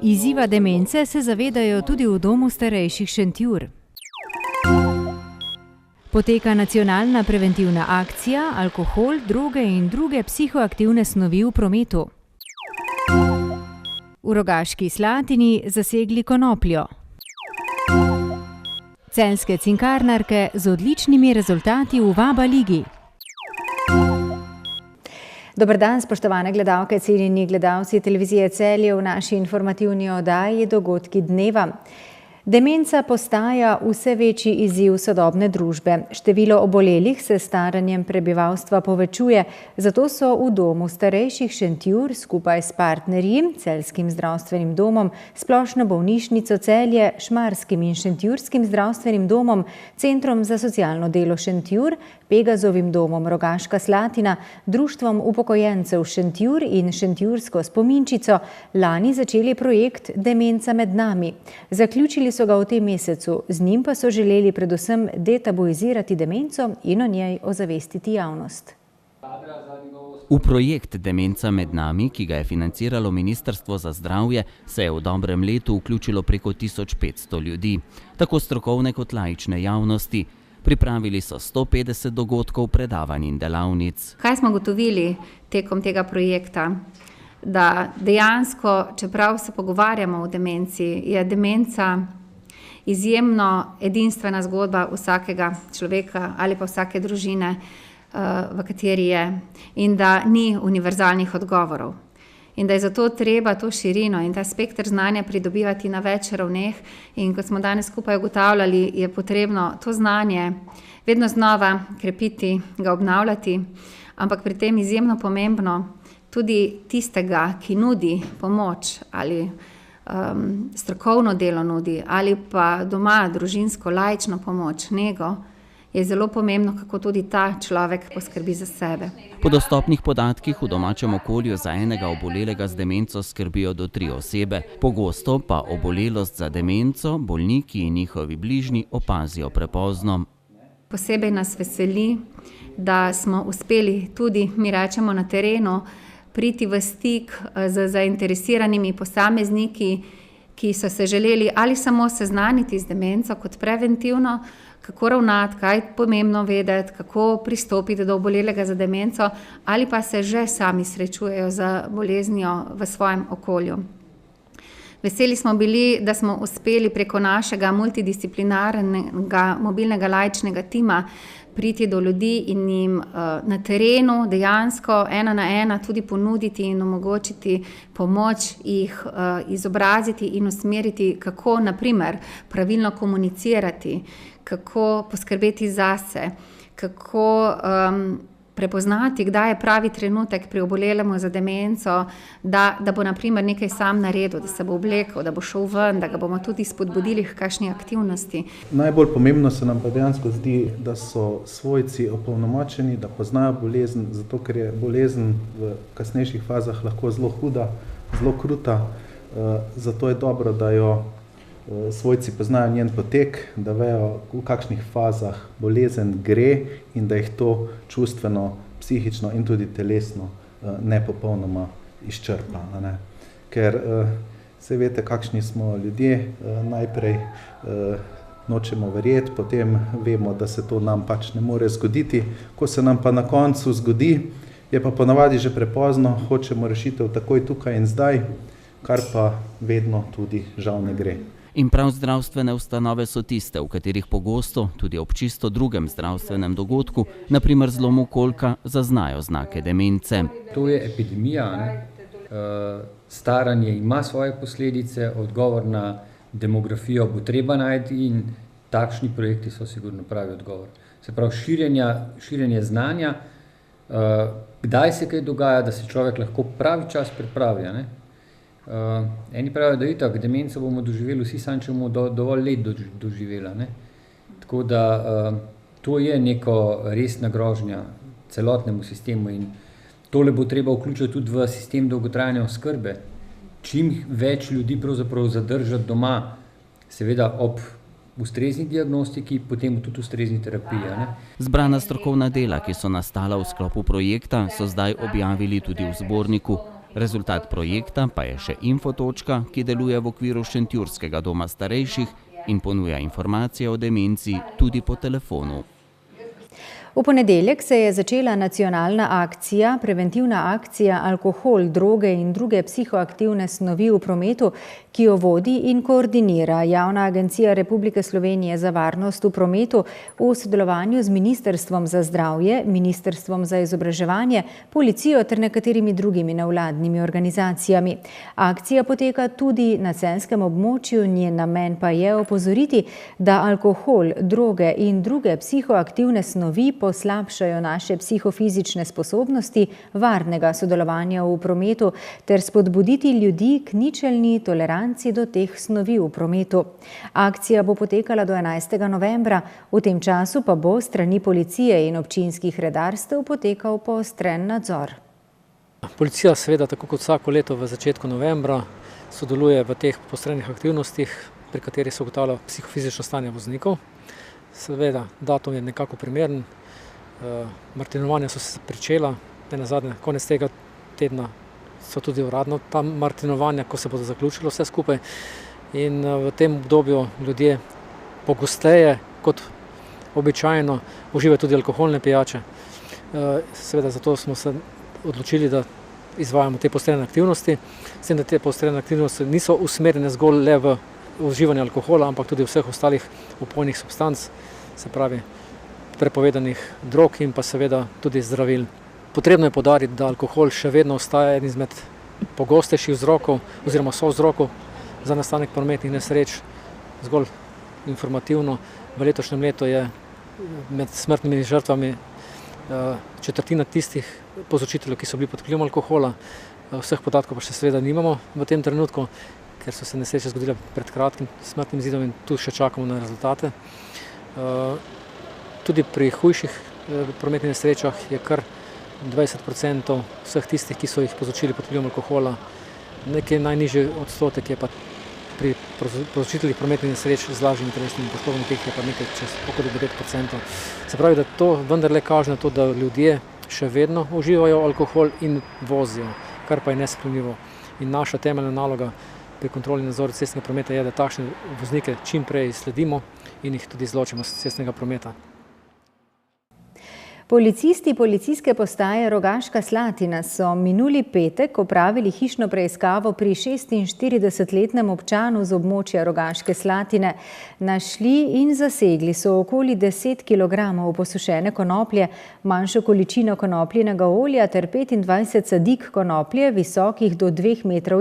Izziva demence se zavedajo tudi v Domu starejših Šentjur. Poteka nacionalna preventivna akcija Alkohol, droge in druge psihoaktivne snovi v prometu. V Rogaški Slatini zasegli konopljo. Celjske cinkarnarke z odličnimi rezultati v Vaba ligi. Dober dan, spoštovane gledalke, cenjeni gledalci televizije Celje v naši informativni oddaji Dogodki dneva. Demenca postaja vse večji izziv sodobne družbe. Število obolelih se staranjem prebivalstva povečuje, zato so v Domu starejših Šentjur skupaj s partnerji, Celjskim zdravstvenim domom, Splošno bolnišnico Celje, Šmarskim in Šentjurskim zdravstvenim domom, Centrom za socialno delo Šentjur, Pegazovim domom Rogaška Slatina, Društvom upokojencev Šentjur in Šentjursko spominčico lani začeli projekt Demenca med nami. Zaključili so ga v tem mesecu, z njim pa so želeli predvsem detabuizirati demenco in o njej ozavestiti javnost. V projekt Demenca med nami, ki ga je financiralo Ministrstvo za zdravje, se je v dobrem letu vključilo preko 1500 ljudi, tako strokovne kot laične javnosti. Pripravili so 150 dogodkov, predavanj in delavnic. Kaj smo ugotovili tekom tega projekta? Da dejansko, čeprav se pogovarjamo o demenciji, je demenca izjemno edinstvena zgodba vsakega človeka ali pa vsake družine, v kateri je, in da ni univerzalnih odgovorov. In da je zato treba to širino in ta spekter znanja pridobivati na več ravneh. In kot smo danes skupaj ugotavljali, je potrebno to znanje vedno znova krepiti, ga obnavljati, ampak pri tem izjemno pomembno tudi tistega, ki nudi pomoč ali strokovno delo nudi ali pa doma družinsko laično pomoč, nego, je zelo pomembno, kako tudi ta človek poskrbi za sebe. Po dostopnih podatkih v domačem okolju za enega obolelega z demenco skrbijo do 3 osebe. Pogosto pa obolelost za demenco bolniki in njihovi bližnji opazijo prepozno. Posebej nas veseli, da smo uspeli tudi, mi rečemo, na terenu priti v stik z zainteresiranimi posamezniki, ki so se želeli ali samo seznaniti z demenco kot preventivno, kako ravnati, kaj je pomembno vedeti, kako pristopiti do obolelega za demenco, ali pa se že sami srečujejo z boleznijo v svojem okolju. Veseli smo bili, da smo uspeli preko našega multidisciplinarnega mobilnega laičnega tima priti do ljudi in jim na terenu dejansko 1 na 1 tudi ponuditi in omogočiti pomoč, jih izobraziti in usmeriti, kako na primer pravilno komunicirati, kako poskrbeti zase, kako prepoznati, kdaj je pravi trenutek pri obolelemu za demenco, da bo na primer nekaj sam naredil, da se bo oblekel, da bo šel ven, da ga bomo tudi spodbudili k kakšni aktivnosti. Najbolj pomembno se nam pa dejansko zdi, da so svojci opolnomočeni, da poznajo bolezen, zato ker je bolezen v kasnejših fazah lahko zelo huda, zelo kruta, zato je dobro, da jo svojci poznajo njen potek, da vejo, v kakšnih fazah bolezen gre in da jih to čustveno, psihično in tudi telesno ne popolnoma izčrpa. Ne? Ker saj veste, kakšni smo ljudje, najprej nočemo verjeti, potem vemo, da se to nam pač ne more zgoditi. Ko se nam pa na koncu zgodi, je pa ponavadi že prepozno, hočemo rešitev takoj tukaj in zdaj, kar pa vedno tudi žal ne gre. In prav zdravstvene ustanove so tiste, v katerih pogosto, tudi ob čisto drugem zdravstvenem dogodku, na primer zlomu kolka, zaznajo znake demence. To je epidemija, ne? Staranje ima svoje posledice, odgovor na demografijo bo treba najti in takšni projekti so sigurno pravi odgovor. Se pravi, širjenje znanja, kdaj se kaj dogaja, da se človek lahko pravi čas pripravlja, ne? Eni pravijo, da itak demenco bomo doživeli vsi, samo če bomo dovolj let doživela, ne? Tako da to je neko resna grožnja celotnemu sistemu in tole bo treba vključiti tudi v sistem dolgotrajne oskrbe. Čim več ljudi pravzaprav zadržati doma, seveda ob ustrezni diagnostiki, potem tudi ustrezni terapiji. Zbrana strokovna dela, ki so nastala v sklopu projekta, so zdaj objavili tudi v zborniku. Rezultat projekta pa je še infotočka, ki deluje v okviru Šentjurskega doma starejših in ponuja informacije o demenci tudi po telefonu. V ponedeljek se je začela nacionalna akcija, preventivna akcija Alkohol, droge in druge psihoaktivne snovi v prometu, ki jo vodi in koordinira Javna agencija Republike Slovenije za varnost v prometu v sodelovanju z Ministrstvom za zdravje, Ministrstvom za izobraževanje, policijo ter nekaterimi drugimi nevladnimi organizacijami. Akcija poteka tudi na celjskem območju, njen namen pa je opozoriti, da alkohol, droge in druge psihoaktivne snovi poslabšajo naše psihofizične sposobnosti varnega sodelovanja v prometu ter spodbuditi ljudi k ničelni toleranci do teh snovi v prometu. Akcija bo potekala do 11. novembra, v tem času pa bo strani policije in občinskih redarstev potekal poostren nadzor. Policija seveda tako kot vsako leto v začetku novembra sodeluje v teh poostrenih aktivnostih, pri katerih se ugotavlja psihofizično stanje voznikov. Seveda datum je nekako primeren. Martinovanja so se pričela, nenazadnje konec tega tedna so tudi uradno ta martinovanja, ko se bodo zaključilo vse skupaj. In v tem obdobju ljudje pogosteje kot običajno uživajo tudi alkoholne pijače. Seveda zato smo se odločili, da izvajamo te poostrene aktivnosti. S tem, da te poostrene aktivnosti niso usmerjene zgolj le v uživanje alkohola, ampak tudi vseh ostalih opojnih substanc, se pravi prepovedanih drog in pa seveda tudi zdravil. Potrebno je poudariti, da alkohol še vedno ostaja eden izmed pogostejših vzrokov oziroma sovzrokov za nastanek prometnih nesreč. Zgolj informativno, v letošnjem letu je med smrtnimi žrtvami četrtina tistih povzročiteljev, ki so bili pod vplivom alkohola. Vseh podatkov pa še seveda nimamo v tem trenutku, ker so se nesreče zgodile pred kratkim smrtnim izidom in tu še čakamo na rezultate. Tudi pri hujših prometnih nesrečah je kar 20% vseh tistih, ki so jih povzročili pod vplivom alkohola. Nekaj najnižji odstotek je pa pri povzročiteljih prometnih nesreč z lažjimi telesnimi poškodbami, teh je pa nekaj čez okoli 9%. Se pravi, da to vendarle kaže na to, da ljudje še vedno uživajo alkohol in vozijo, kar pa je nesprejemljivo. In naša temeljna naloga pri kontroli in nadzoru cestnega prometa je, da takšne voznike čim prej sledimo in jih tudi izločimo z cestnega prometa. Policisti Policijske postaje Rogaška Slatina so minuli petek opravili hišno preiskavo pri 46-letnem občanu z območja Rogaške Slatine. Našli in zasegli so okoli 10 kilogramov posušene konoplje, manjšo količino konopljinega olja ter 25 sadik konoplje, visokih do 2,5 metra.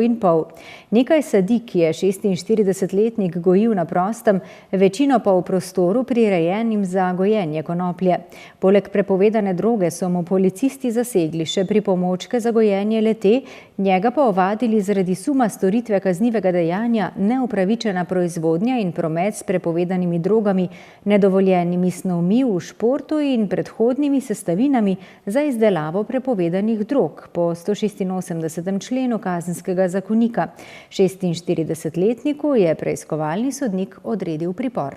Nekaj sadik je 46-letnik gojil na prostem, večino pa v prostoru prirejenim za gojenje konoplje. Poleg prepovedane droge so mu policisti zasegli še pripomočke za gojenje le-te, njega pa ovadili zaradi suma storitve kaznivega dejanja neupravičena proizvodnja in promet s prepovedanimi drogami, nedovoljenimi snovmi v športu in predhodnimi sestavinami za izdelavo prepovedanih drog po 186. členu Kazenskega zakonika. 46-letniku je preiskovalni sodnik odredil pripor.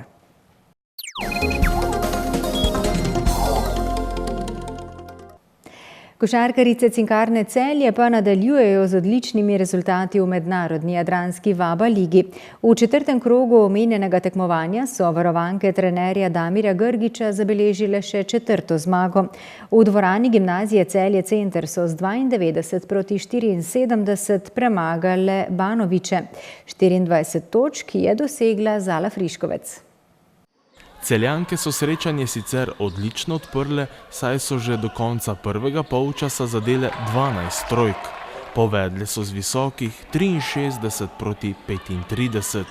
Košarkarice Cinkarne Celje pa nadaljujejo z odličnimi rezultati v mednarodni jadranski VABA ligi. V četrtem krogu omenjenega tekmovanja so varovanke trenerja Damirja Grgiča zabeležile še 4. zmago. V dvorani gimnazije Celje Center so z 92-74 premagale Banoviče. 24 točk je dosegla Zala Friškovec. Celjanke so srečanje sicer odlično odprle, saj so že do konca prvega polčasa zadele 12 trojk. Povedle so z visokih 63-35.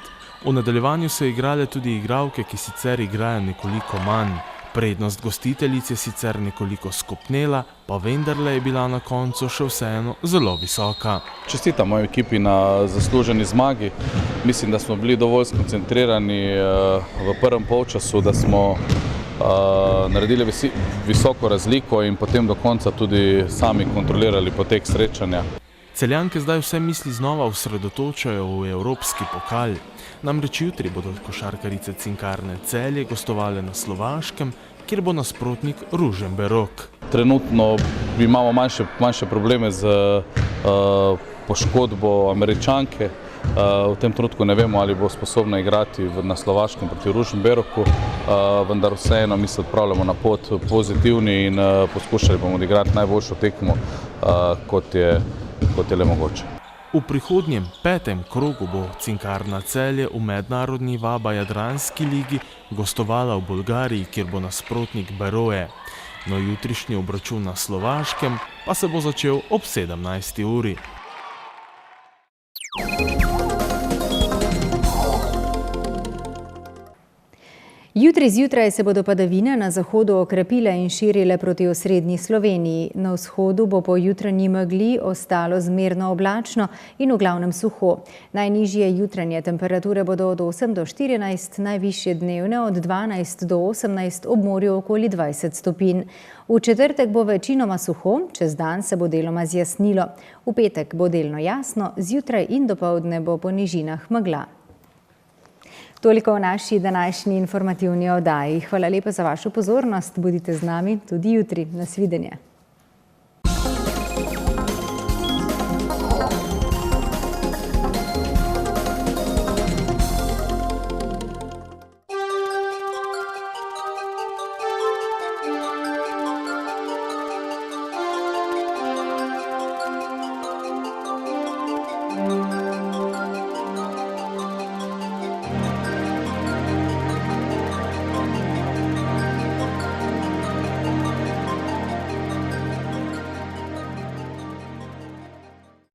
V nadaljevanju so igrale tudi igralke, ki sicer igrajo nekoliko manj. Prednost gostiteljic je sicer nekoliko skopnela, pa vendarle je bila na koncu še vseeno zelo visoka. Čestitam moji ekipi na zasluženi zmagi. Mislim, da smo bili dovolj skoncentrirani v prvem polčasu, da smo naredili visoko razliko in potem do konca tudi sami kontrolirali potek srečanja. Celjanke zdaj vse misli znova osredotočajo v evropski pokal. Namreč jutri bodo košarkarice Cinkarne Celje gostovale na Slovaškem, kjer bo nasprotnik Ružomberok. Trenutno imamo manjše probleme z poškodbo Američanke. V tem trenutku ne vemo, ali bo sposobna igrati na Slovaškem proti Ružomberoku, vendar vseeno mi se odpravljamo na pot pozitivni in poskušali bomo odigrati najboljšo tekmo, kot je le mogoče. V prihodnjem 5. krogu bo Cinkarna Celje v mednarodni Vaba Jadranski ligi gostovala v Bolgariji, kjer bo nasprotnik Beroe. No, jutrišnji obračun na Slovaškem pa se bo začel ob 17. uri. Jutri zjutraj se bodo padavine na zahodu okrepile in širile proti osrednji Sloveniji. Na vzhodu bo po jutranji megli ostalo zmerno oblačno in v glavnem suho. Najnižje jutranje temperature bodo od 8 do 14, najvišje dnevne od 12 do 18, ob morju okoli 20 stopinj. V četrtek bo večinoma suho, čez dan se bo deloma zjasnilo. V petek bo delno jasno, zjutraj in dopoldne bo po nižinah megla. Toliko v naši današnji informativni oddaji. Hvala lepa za vašo pozornost. Bodite z nami tudi jutri. Nasvidenje.